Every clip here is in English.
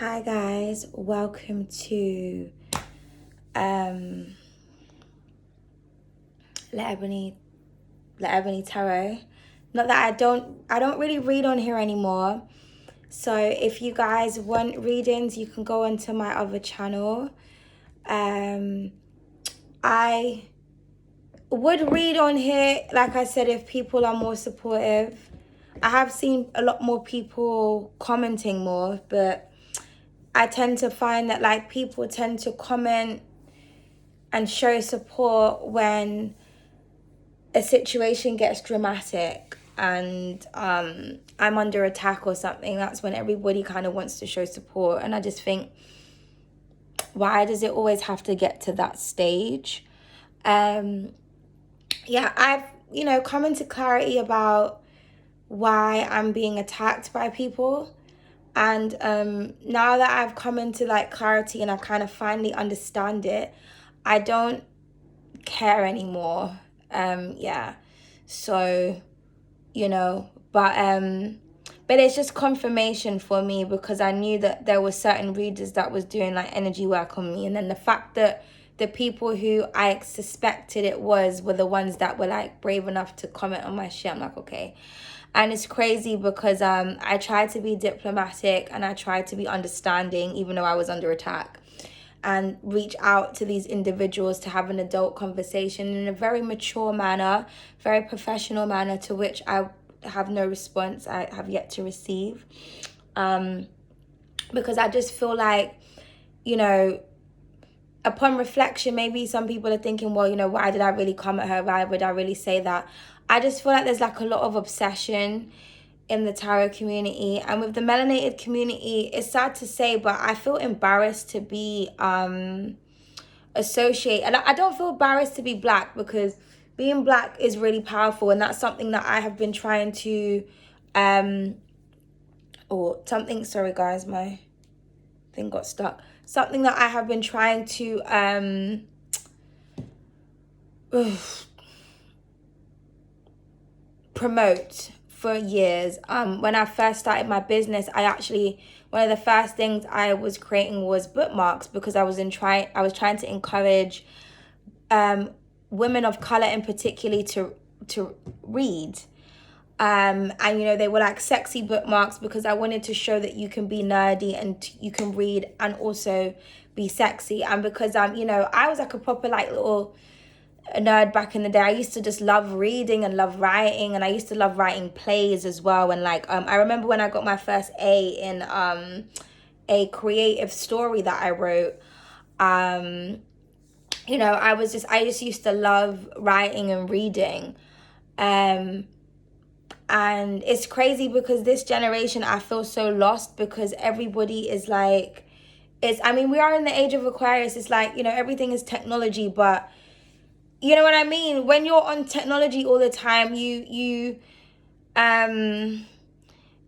Hi guys, welcome to Laebony Tarot. Not that I don't really read on here anymore. So if you guys want readings, you can go onto my other channel. I would read on here, like I said, if people are more supportive. I have seen a lot more people commenting more, but I tend to find that like people tend to comment and show support when a situation gets dramatic and I'm under attack or something. That's when everybody kind of wants to show support, and I just think, why does it always have to get to that stage? Yeah, I've come into clarity about why I'm being attacked by people. And now that I've come into like clarity and I kind of finally understand it, I don't care anymore. Yeah. So, but it's just confirmation for me, because I knew that there were certain readers that was doing like energy work on me, and then the fact that the people who I suspected it were the ones that were like brave enough to comment on my shit. I'm like, okay. And it's crazy because I tried to be diplomatic and I tried to be understanding, even though I was under attack, and reach out to these individuals to have an adult conversation in a very mature manner, very professional manner, to which I have no response. I have yet to receive. Because I just feel like, upon reflection, maybe some people are thinking, well, why did I really come at her? Why would I really say that? I just feel like there's like a lot of obsession in the tarot community, and with the melanated community, it's sad to say, but I feel embarrassed to be associated. And I don't feel embarrassed to be black, because being black is really powerful, and that's something that I have been trying to sorry guys, my thing got stuck. Something that I have been trying to promote for years. When I first started my business, one of the first things I was creating was bookmarks, because I was trying to encourage women of color in particular to read. And they were like sexy bookmarks, because I wanted to show that you can be nerdy and you can read and also be sexy. And because I was like a proper like little nerd back in the day. I used to just love reading and love writing, and I used to love writing plays as well. And like I remember when I got my first A in a creative story that I wrote. I just used to love writing and reading. And it's crazy because this generation, I feel so lost, because everybody is like, we are in the age of Aquarius. It's like, everything is technology, but you know what I mean? When you're on technology all the time,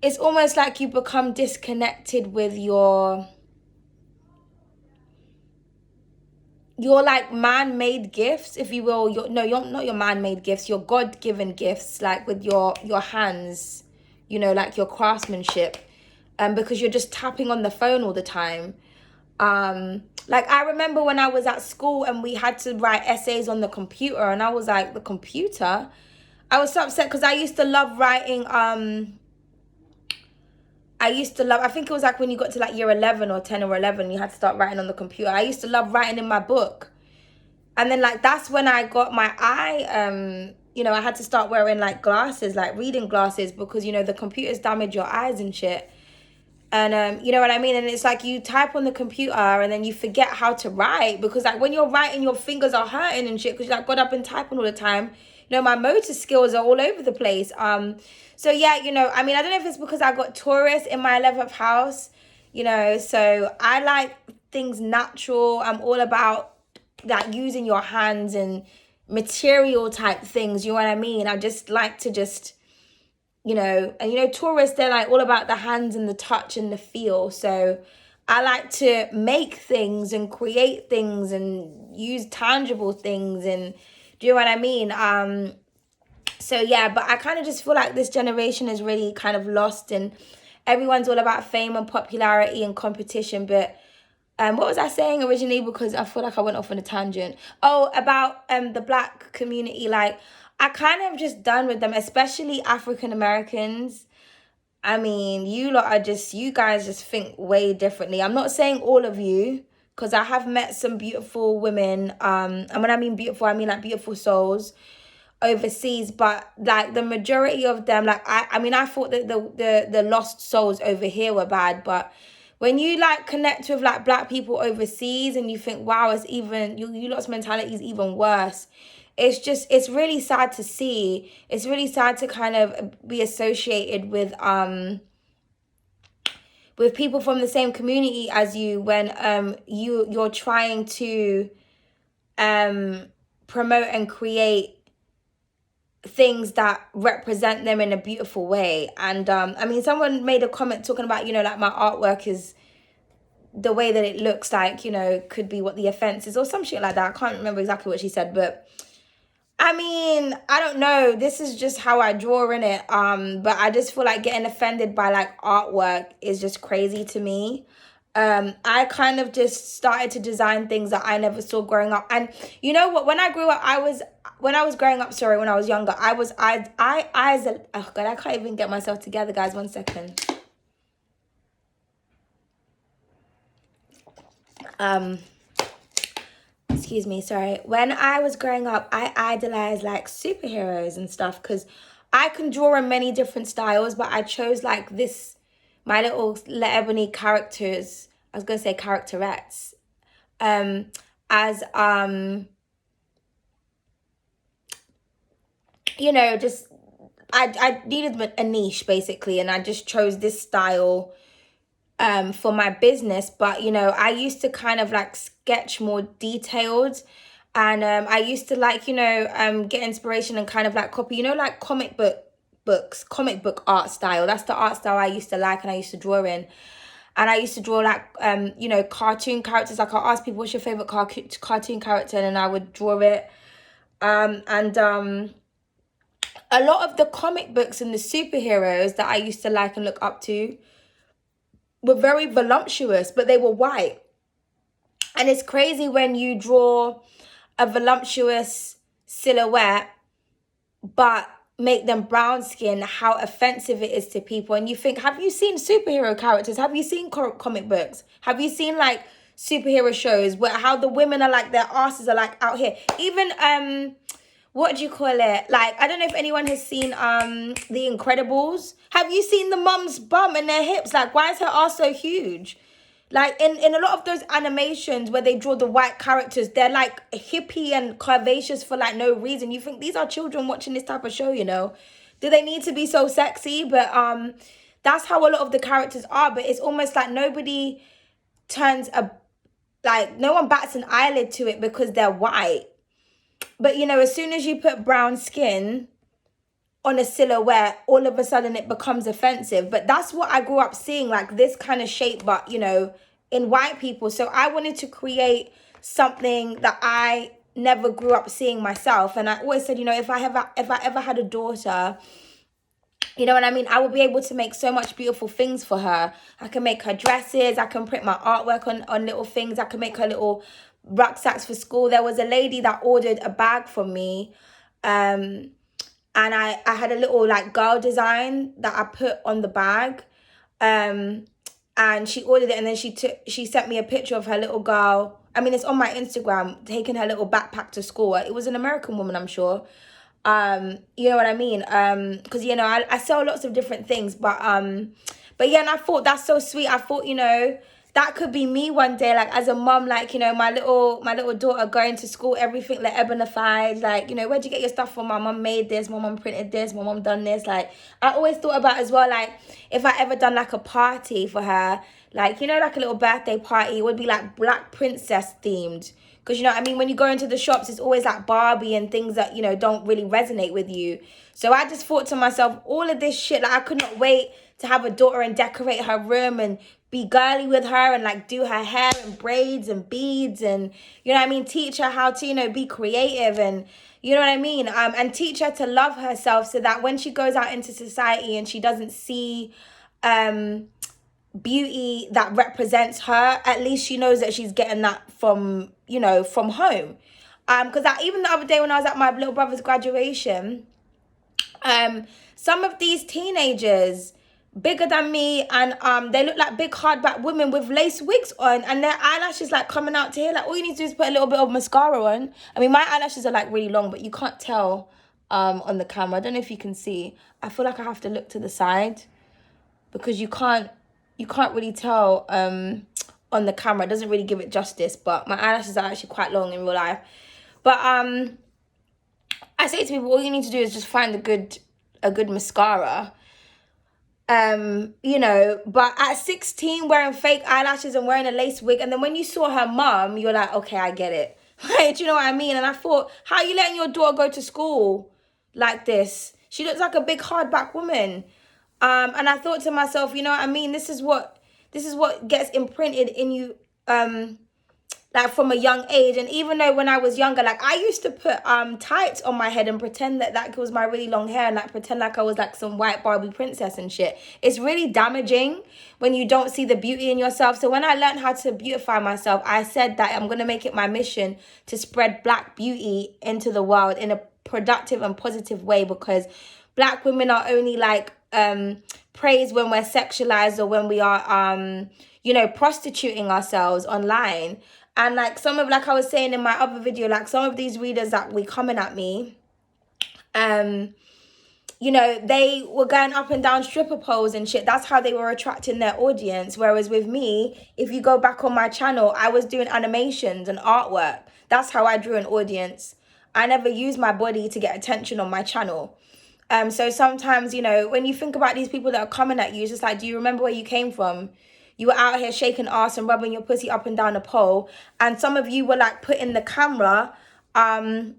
it's almost like you become disconnected with your like man-made gifts, if you will. You're not your man-made gifts, your God-given gifts, like with your hands, like your craftsmanship, because you're just tapping on the phone all the time. Like I remember when I was at school and we had to write essays on the computer, and I was like, the computer? I was so upset, because I used to love writing. I think it was like when you got to like year 11 or 10 or 11, you had to start writing on the computer. I used to love writing in my book. And then like that's when I got my eye, I had to start wearing like glasses, like reading glasses, because the computers damage your eyes and shit. And you know what I mean? And it's like you type on the computer and then you forget how to write, because like when you're writing, your fingers are hurting and shit, because you like got up and typing all the time. My motor skills are all over the place. So yeah, I don't know if it's because I got Taurus in my 11th house, so I like things natural. I'm all about like using your hands and material type things, you know what I mean? I just like to Taurus, they're like all about the hands and the touch and the feel. So I like to make things and create things and use tangible things, and do you know what I mean? So yeah, but I kind of just feel like this generation is really kind of lost, and everyone's all about fame and popularity and competition, but what was I saying originally? Because I feel like I went off on a tangent. Oh, about the black community. Like, I kind of just done with them, especially African Americans. I mean, you guys just think way differently. I'm not saying all of you, because I have met some beautiful women. And when I mean beautiful, I mean like beautiful souls overseas, but like the majority of them, like I mean, I thought that the lost souls over here were bad, but when you like connect with like black people overseas and you think, wow, it's even you lot's mentality is even worse. It's really sad to see. It's really sad to kind of be associated with people from the same community as you when you're trying to promote and create things that represent them in a beautiful way. And I mean, someone made a comment talking about, like my artwork is the way that it looks, like, could be what the offense is or some shit like that. I can't remember exactly what she said, but I mean, I don't know. This is just how I draw in it. But I just feel like getting offended by like artwork is just crazy to me. I kind of just started to design things that I never saw growing up. And you know what? When I grew up, when I was growing up, sorry, when I was younger, oh God, I can't even get myself together, guys. 1 second. Excuse me, sorry. When I was growing up, I idolized like superheroes and stuff because I can draw in many different styles, but I chose like my little ebony characters. I was gonna say characterettes. As just I needed a niche basically, and I just chose this style for my business. But I used to kind of like sketch more detailed, and I used to like get inspiration and kind of like copy like comic book art style. That's the art style I used to like, and I used to draw in. And I used to draw like cartoon characters. Like I ask people, what's your favorite cartoon character, and I would draw it. And a lot of the comic books and the superheroes that I used to like and look up to were very voluptuous, but they were white. And it's crazy when you draw a voluptuous silhouette, but make them brown skin, how offensive it is to people. And you think, have you seen superhero characters? Have you seen comic books? Have you seen like superhero shows where how the women are like, their asses are like out here? Even what do you call it? Like, I don't know if anyone has seen The Incredibles. Have you seen the mum's bum and their hips? Like, why is her ass so huge? Like, in a lot of those animations where they draw the white characters, they're like hippie and curvaceous for like no reason. You think these are children watching this type of show, Do they need to be so sexy? But that's how a lot of the characters are. But it's almost like nobody no one bats an eyelid to it because they're white. But as soon as you put brown skin on a silhouette, all of a sudden it becomes offensive. But that's what I grew up seeing, like this kind of shape, but in white people. So I wanted to create something that I never grew up seeing myself. And I always said, if I ever had a daughter, you know what I mean, I will be able to make so much beautiful things for her. I can make her dresses, I can print my artwork on little things, I can make her little rucksacks for school. There was a lady that ordered a bag from me, and I had a little like girl design that I put on the bag, and she ordered it, and then she sent me a picture of her little girl. I mean, it's on my Instagram, taking her little backpack to school. It was an American woman, I'm sure. You know what I mean? Because I sell lots of different things, but yeah, and I thought that's so sweet. I thought that could be me one day, like as a mom, like my little daughter going to school, everything like ebonified, like where'd you get your stuff from? My mom made this, my mom printed this, my mom done this. Like I always thought about as well, like if I ever done like a party for her, like like a little birthday party, it would be like Black Princess themed. Because what I mean, when you go into the shops, it's always like Barbie and things that don't really resonate with you. So I just thought to myself, all of this shit, like I could not wait to have a daughter and decorate her room and be girly with her and like do her hair and braids and beads and teach her how to be creative and and teach her to love herself, so that when she goes out into society and she doesn't see beauty that represents her, at least she knows that she's getting that from, you know, from home. Because even the other day when I was at my little brother's graduation, some of these teenagers bigger than me, and they look like big hardback women with lace wigs on, and their eyelashes like coming out to here. Like, all you need to do is put a little bit of mascara on. I mean, my eyelashes are like really long, but you can't tell on the camera. I don't know if you can see. I feel like I have to look to the side because you can't really tell on the camera. It doesn't really give it justice, but my eyelashes are actually quite long in real life. But I say to people, all you need to do is just find a good mascara. You know, but at 16, wearing fake eyelashes and wearing a lace wig, and then when you saw her mum, you're like, okay, I get it. Like, do you know what I mean? And I thought, how are you letting your daughter go to school like this? She looks like a big hardback woman. And I thought to myself, you know what I mean? This is what gets imprinted in you, like from a young age. And even though when I was younger, like I used to put tights on my head and pretend that was my really long hair, and like pretend like I was like some white Barbie princess and shit. It's really damaging when you don't see the beauty in yourself. So when I learned how to beautify myself, I said that I'm going to make it my mission to spread Black beauty into the world in a productive and positive way, because Black women are only like praised when we're sexualized or when we are you know, prostituting ourselves online. And like like I was saying in my other video, like some of these readers that were coming at me, you know, they were going up and down stripper poles and shit. That's how they were attracting their audience. Whereas with me, if you go back on my channel, I was doing animations and artwork. That's how I drew an audience. I never used my body to get attention on my channel. So sometimes, you know, when you think about these people that are coming at you, it's just like, do you remember where you came from? You were out here shaking ass and rubbing your pussy up and down a pole. And some of you were like putting the camera, like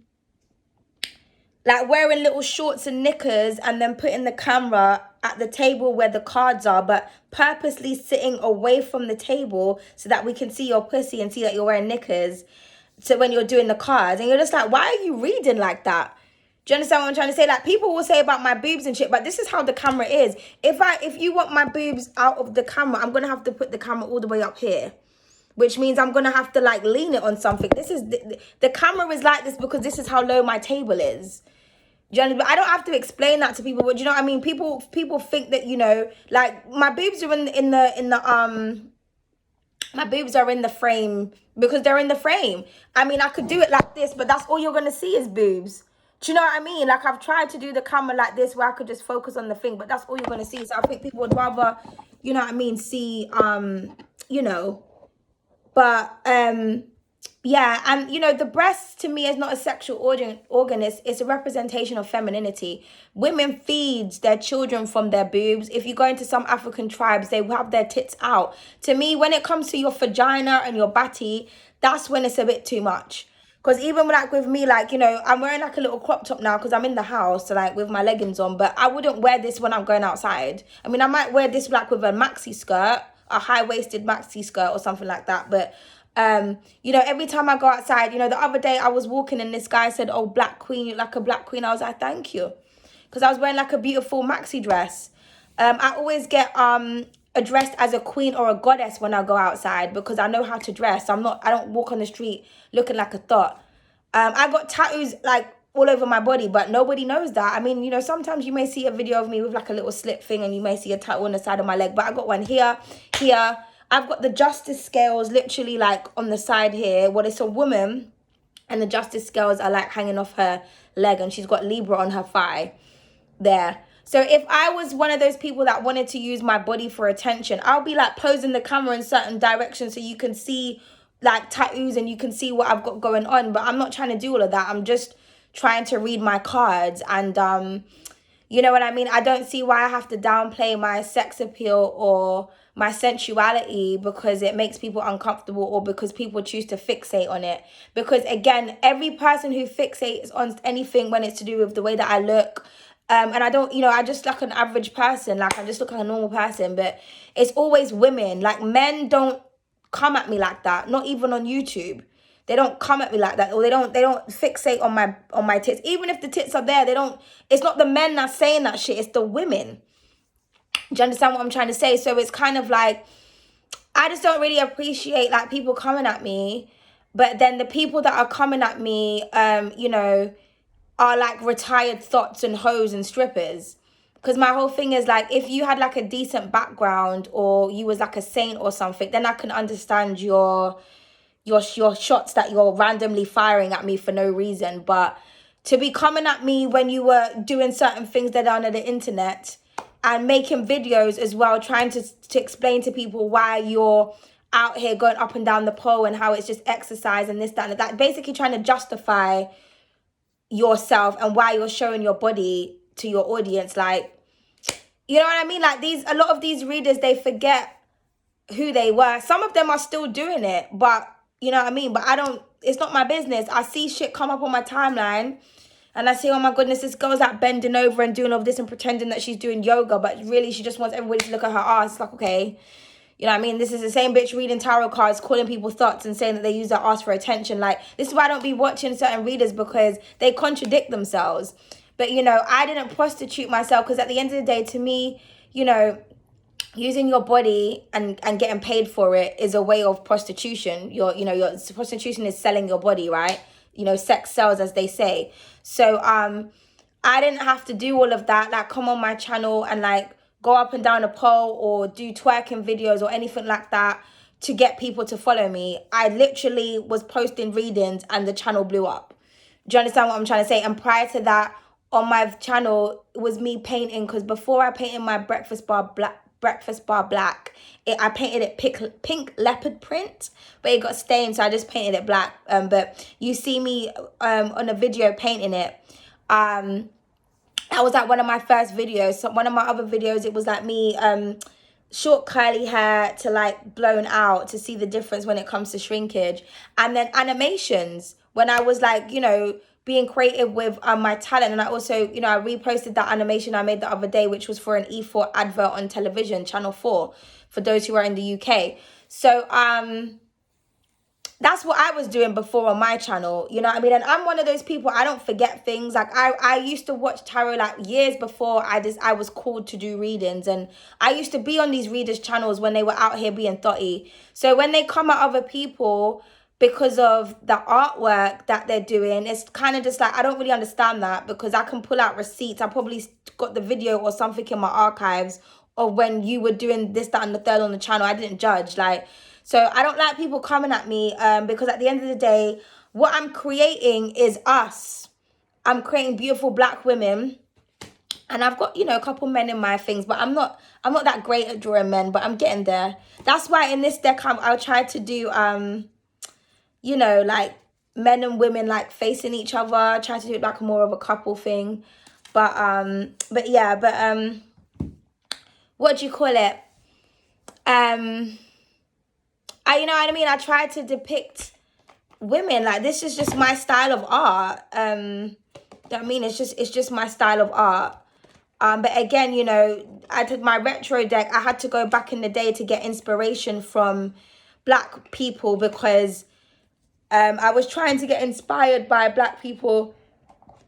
wearing little shorts and knickers, and then putting the camera at the table where the cards are, but purposely sitting away from the table so that we can see your pussy and see that you're wearing knickers. So when you're doing the cards, and you're just like, why are you reading like that? Do you understand what I'm trying to say? Like, people will say about my boobs and shit, but this is how the camera is. If you want my boobs out of the camera, I'm gonna have to put the camera all the way up here, which means I'm gonna have to like lean it on something. This is the camera is like this because this is how low my table is. Do you understand? I don't have to explain that to people, but do you know what I mean? People think that, you know, like my boobs are my boobs are in the frame because they're in the frame. I mean, I could do it like this, but that's all you're gonna see is boobs. Do you know what I mean? Like, I've tried to do the camera like this where I could just focus on the thing, but that's all you're going to see. So I think people would rather, you know what I mean, see, you know, but, yeah. And, you know, the breast to me is not a sexual organ. It's a representation of femininity. Women feed their children from their boobs. If you go into some African tribes, they have their tits out. To me, when it comes to your vagina and your body, that's when it's a bit too much. Because even like with me, like, you know, I'm wearing like a little crop top now because I'm in the house, so like with my leggings on, but I wouldn't wear this when I'm going outside. I mean, I might wear this like with a maxi skirt, a high-waisted maxi skirt or something like that. But, you know, every time I go outside, you know, the other day I was walking and this guy said, oh, Black Queen, you look like a Black Queen. I was like, thank you. Because I was wearing like a beautiful maxi dress. I always get addressed as a queen or a goddess when I go outside because I know how to dress. I don't walk on the street looking like a thought. I got tattoos like all over my body, but nobody knows that. I mean, you know, sometimes you may see a video of me with like a little slip thing and you may see a tattoo on the side of my leg, but I got one here. I've got the justice scales literally like on the side here. Well, it's a woman and the justice scales are like hanging off her leg, and she's got Libra on her thigh there. So if I was one of those people that wanted to use my body for attention, I'll be like posing the camera in certain directions so you can see like tattoos and you can see what I've got going on. But I'm not trying to do all of that. I'm just trying to read my cards. And you know what I mean? I don't see why I have to downplay my sex appeal or my sensuality because it makes people uncomfortable or because people choose to fixate on it. Because again, every person who fixates on anything when it's to do with the way that I look, and I don't, you know, I just like an average person, like I just look like a normal person, but it's always women. Like, men don't come at me like that, not even on YouTube. They don't come at me like that, or they don't fixate on my tits. Even if the tits are there, it's not the men that's saying that shit, it's the women. Do you understand what I'm trying to say? So it's kind of like, I just don't really appreciate like people coming at me, but then the people that are coming at me, you know, are like retired thots and hoes and strippers. Because my whole thing is like, if you had like a decent background or you was like a saint or something, then I can understand your shots that you're randomly firing at me for no reason. But to be coming at me when you were doing certain things that are on the internet and making videos as well, trying to explain to people why you're out here going up and down the pole and how it's just exercise and this, that, and that. Basically trying to justify yourself and why you're showing your body to your audience. Like, you know what I mean? Like a lot of these readers, they forget who they were. Some of them are still doing it, but you know what I mean? But it's not my business. I see shit come up on my timeline and I say, oh my goodness, this girl's like bending over and doing all of this and pretending that she's doing yoga, but really she just wants everybody to look at her ass. It's like, okay, you know what I mean? This is the same bitch reading tarot cards, calling people thoughts and saying that they use their ass for attention. Like, this is why I don't be watching certain readers, because they contradict themselves. But, you know, I didn't prostitute myself, because at the end of the day, to me, you know, using your body and getting paid for it is a way of prostitution. Your prostitution is selling your body, right? You know, sex sells, as they say. So I didn't have to do all of that, like come on my channel and like go up and down a pole or do twerking videos or anything like that to get people to follow me. I literally was posting readings and the channel blew up. Do you understand what I'm trying to say? And prior to that, on my channel, it was me painting, because before I painted my breakfast bar black, I painted it pink leopard print, but it got stained, so I just painted it black. But you see me on a video painting it. That was like one of my first videos. So one of my other videos, it was like me short curly hair to like blown out, to see the difference when it comes to shrinkage. And then animations, when I was like, you know, being creative with my talent. And I also, you know, I reposted that animation I made the other day, which was for an E4 advert on television, Channel 4, for those who are in the UK. So that's what I was doing before on my channel, you know what I mean? And I'm one of those people, I don't forget things. Like I used to watch tarot like years before I was called to do readings, and I used to be on these readers' channels when they were out here being thotty. So when they come at other people because of the artwork that they're doing, it's kind of just like, I don't really understand that, because I can pull out receipts. I probably got the video or something in my archives of when you were doing this, that, and the third on the channel. I didn't judge. Like, so I don't like people coming at me because at the end of the day, what I'm creating is us. I'm creating beautiful black women. And I've got, you know, a couple men in my things, but I'm not that great at drawing men, but I'm getting there. That's why in this deck, I'll try to do, you know, like men and women like facing each other. Try to do it like more of a couple thing. But yeah, what do you call it? You know what I mean? I try to depict women. Like, this is just my style of art. I mean, it's just my style of art. But again, you know, I did my retro deck. I had to go back in the day to get inspiration from black people, because I was trying to get inspired by black people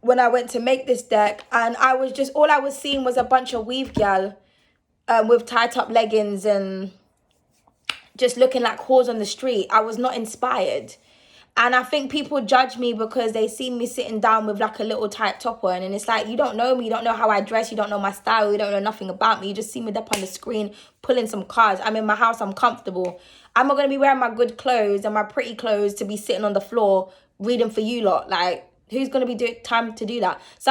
when I went to make this deck. And I was just, all I was seeing was a bunch of weave gal with tied up leggings and just looking like whores on the street. I was not inspired. And I think people judge me because they see me sitting down with like a little tight top on. And it's like, you don't know me. You don't know how I dress. You don't know my style. You don't know nothing about me. You just see me up on the screen pulling some cards. I'm in my house. I'm comfortable. I'm not going to be wearing my good clothes and my pretty clothes to be sitting on the floor reading for you lot. Like, who's going to be time to do that? So